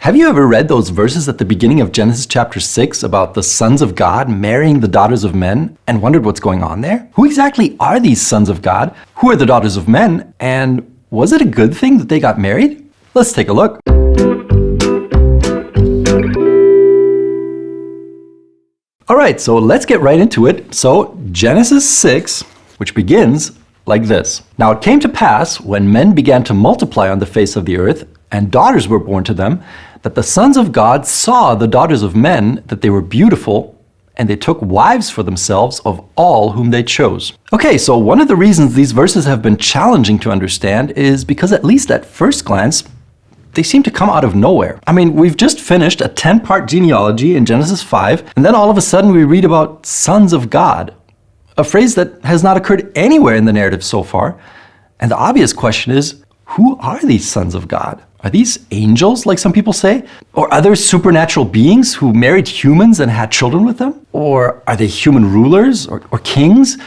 Have you ever read those verses at the beginning of Genesis chapter 6 about the sons of God marrying the daughters of men and wondered what's going on there? Who exactly are these sons of God? Who are the daughters of men? And was it a good thing that they got married? Let's take a look. All right, so let's get right into it. So Genesis 6, which begins like this. Now it came to pass, when men began to multiply on the face of the earth, and daughters were born to them, that the sons of God saw the daughters of men, that they were beautiful, and they took wives for themselves of all whom they chose. Okay, so one of the reasons these verses have been challenging to understand is because, at least at first glance, they seem to come out of nowhere. I mean, we've just finished a 10-part genealogy in Genesis 5, and then all of a sudden we read about sons of God, a phrase that has not occurred anywhere in the narrative so far. And the obvious question is, who are these sons of God? Are these angels, like some people say? Or other supernatural beings who married humans and had children with them? Or are they human rulers or kings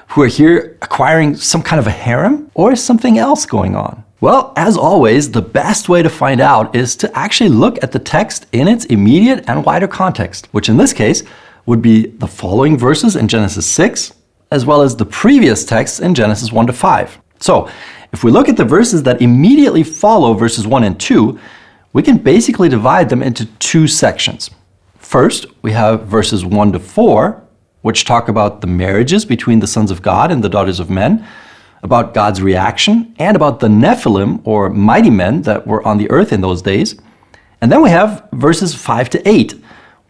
who are here acquiring some kind of a harem? Or is something else going on? Well, as always, the best way to find out is to actually look at the text in its immediate and wider context, which in this case would be the following verses in Genesis 6, as well as the previous texts in Genesis 1 to 5. So, if we look at the verses that immediately follow verses 1 and 2, we can basically divide them into two sections. First, we have verses 1 to 4, which talk about the marriages between the sons of God and the daughters of men, about God's reaction, and about the Nephilim, or mighty men that were on the earth in those days. And then we have verses 5 to 8,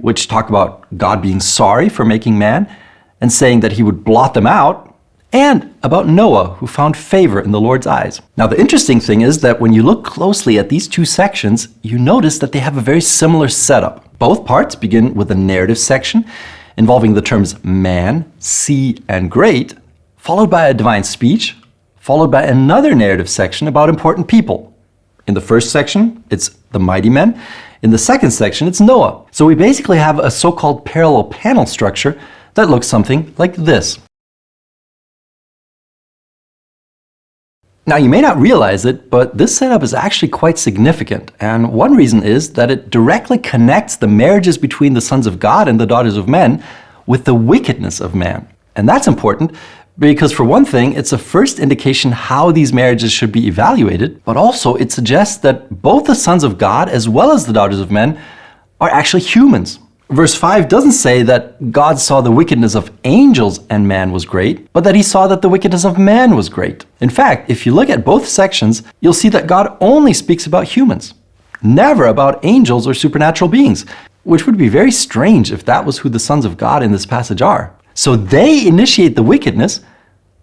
which talk about God being sorry for making man and saying that he would blot them out, and about Noah, who found favor in the Lord's eyes. Now, the interesting thing is that when you look closely at these two sections, you notice that they have a very similar setup. Both parts begin with a narrative section involving the terms man, sea, and great, followed by a divine speech, followed by another narrative section about important people. In the first section, it's the mighty men. In the second section, it's Noah. So we basically have a so-called parallel panel structure that looks something like this. Now, you may not realize it, but this setup is actually quite significant. And one reason is that it directly connects the marriages between the sons of God and the daughters of men with the wickedness of man. And that's important because, for one thing, it's a first indication how these marriages should be evaluated, but also it suggests that both the sons of God as well as the daughters of men are actually humans. Verse 5 doesn't say that God saw the wickedness of angels and man was great, but that he saw that the wickedness of man was great. In fact, if you look at both sections, you'll see that God only speaks about humans, never about angels or supernatural beings, which would be very strange if that was who the sons of God in this passage are. So they initiate the wickedness,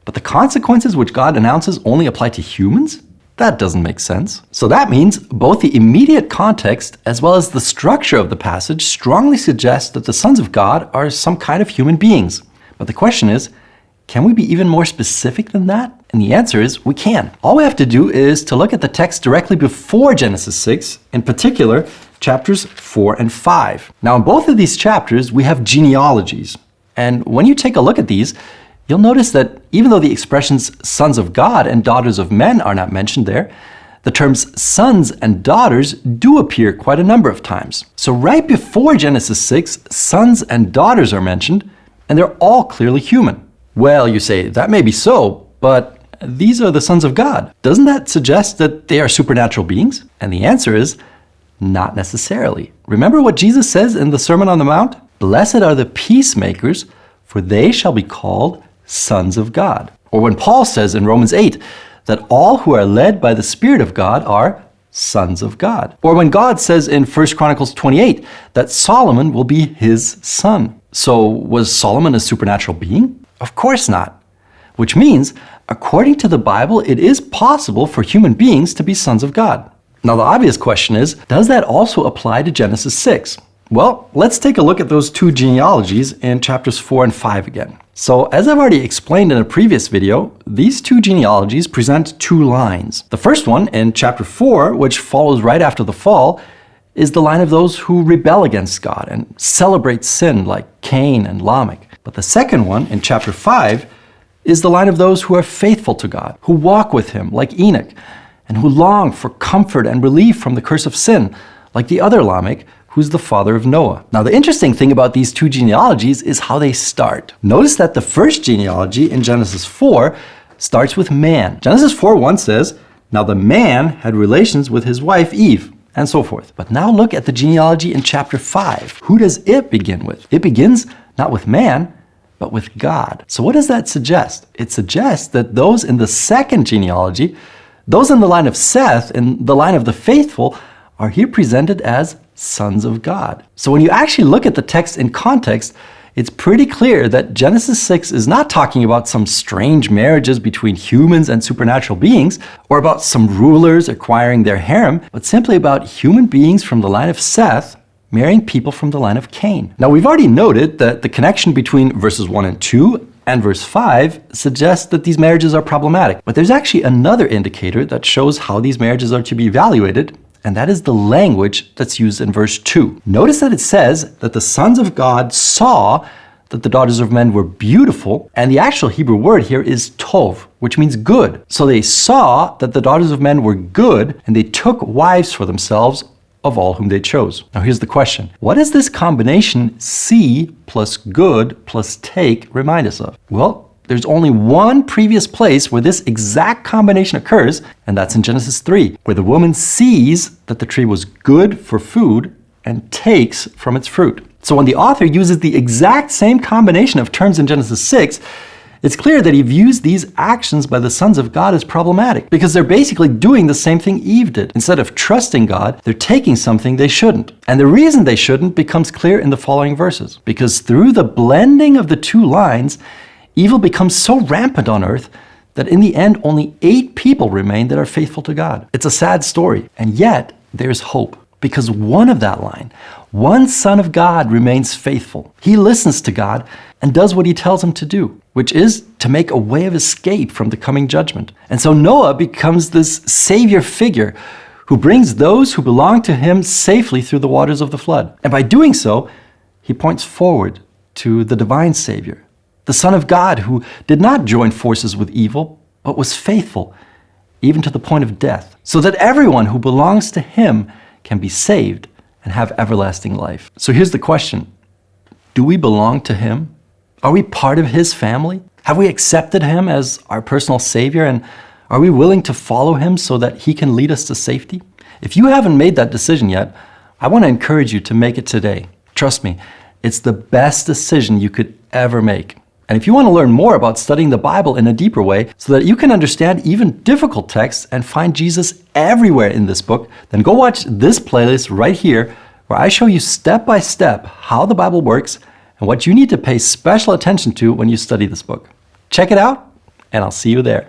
but the consequences which God announces only apply to humans? That doesn't make sense. So that means both the immediate context as well as the structure of the passage strongly suggest that the sons of God are some kind of human beings. But the question is, can we be even more specific than that? And the answer is, we can. All we have to do is to look at the text directly before Genesis 6, in particular, chapters 4 and 5. Now, in both of these chapters, we have genealogies. And when you take a look at these, you'll notice that even though the expressions sons of God and daughters of men are not mentioned there, the terms sons and daughters do appear quite a number of times. So right before Genesis 6, sons and daughters are mentioned, and they're all clearly human. Well, you say, that may be so, but these are the sons of God. Doesn't that suggest that they are supernatural beings? And the answer is, not necessarily. Remember what Jesus says in the Sermon on the Mount? Blessed are the peacemakers, for they shall be called sons of God. Or when Paul says in Romans 8 that all who are led by the Spirit of God are sons of God. Or when God says in 1 Chronicles 28 that Solomon will be his son. So was Solomon a supernatural being? Of course not. Which means, according to the Bible, it is possible for human beings to be sons of God. Now the obvious question is, does that also apply to Genesis 6? Well, let's take a look at those two genealogies in chapters 4 and 5 again. So, as I've already explained in a previous video, these two genealogies present two lines. The first one, in chapter 4, which follows right after the fall, is the line of those who rebel against God and celebrate sin like Cain and Lamech. But the second one, in chapter 5, is the line of those who are faithful to God, who walk with him like Enoch, and who long for comfort and relief from the curse of sin, like the other Lamech, who's the father of Noah. Now, the interesting thing about these two genealogies is how they start. Notice that the first genealogy in Genesis 4 starts with man. Genesis 4:1 says, "Now the man had relations with his wife Eve," and so forth. But now look at the genealogy in chapter 5. Who does it begin with? It begins not with man, but with God. So what does that suggest? It suggests that those in the second genealogy, those in the line of Seth, in the line of the faithful, are here presented as sons of God. So when you actually look at the text in context, it's pretty clear that Genesis 6 is not talking about some strange marriages between humans and supernatural beings, or about some rulers acquiring their harem, but simply about human beings from the line of Seth marrying people from the line of Cain. Now, we've already noted that the connection between verses 1 and 2 and verse 5 suggests that these marriages are problematic. But there's actually another indicator that shows how these marriages are to be evaluated, and that is the language that's used in verse 2. Notice that it says that the sons of God saw that the daughters of men were beautiful, and the actual Hebrew word here is tov, which means good. So they saw that the daughters of men were good, and they took wives for themselves of all whom they chose. Now here's the question. What does this combination see plus good plus take remind us of? Well, there's only one previous place where this exact combination occurs, and that's in Genesis 3, where the woman sees that the tree was good for food and takes from its fruit. So when the author uses the exact same combination of terms in Genesis 6, it's clear that he views these actions by the sons of God as problematic, because they're basically doing the same thing Eve did. Instead of trusting God, they're taking something they shouldn't. And the reason they shouldn't becomes clear in the following verses, because through the blending of the two lines, evil becomes so rampant on earth that in the end, only 8 people remain that are faithful to God. It's a sad story, and yet there's hope, because one of that line, one son of God remains faithful. He listens to God and does what he tells him to do, which is to make a way of escape from the coming judgment. And so Noah becomes this savior figure who brings those who belong to him safely through the waters of the flood. And by doing so, he points forward to the divine Savior, the Son of God, who did not join forces with evil, but was faithful, even to the point of death, so that everyone who belongs to him can be saved and have everlasting life. So here's the question. Do we belong to him? Are we part of his family? Have we accepted him as our personal Savior? And are we willing to follow him so that he can lead us to safety? If you haven't made that decision yet, I want to encourage you to make it today. Trust me, it's the best decision you could ever make. And if you want to learn more about studying the Bible in a deeper way so that you can understand even difficult texts and find Jesus everywhere in this book, then go watch this playlist right here where I show you step by step how the Bible works and what you need to pay special attention to when you study this book. Check it out, and I'll see you there.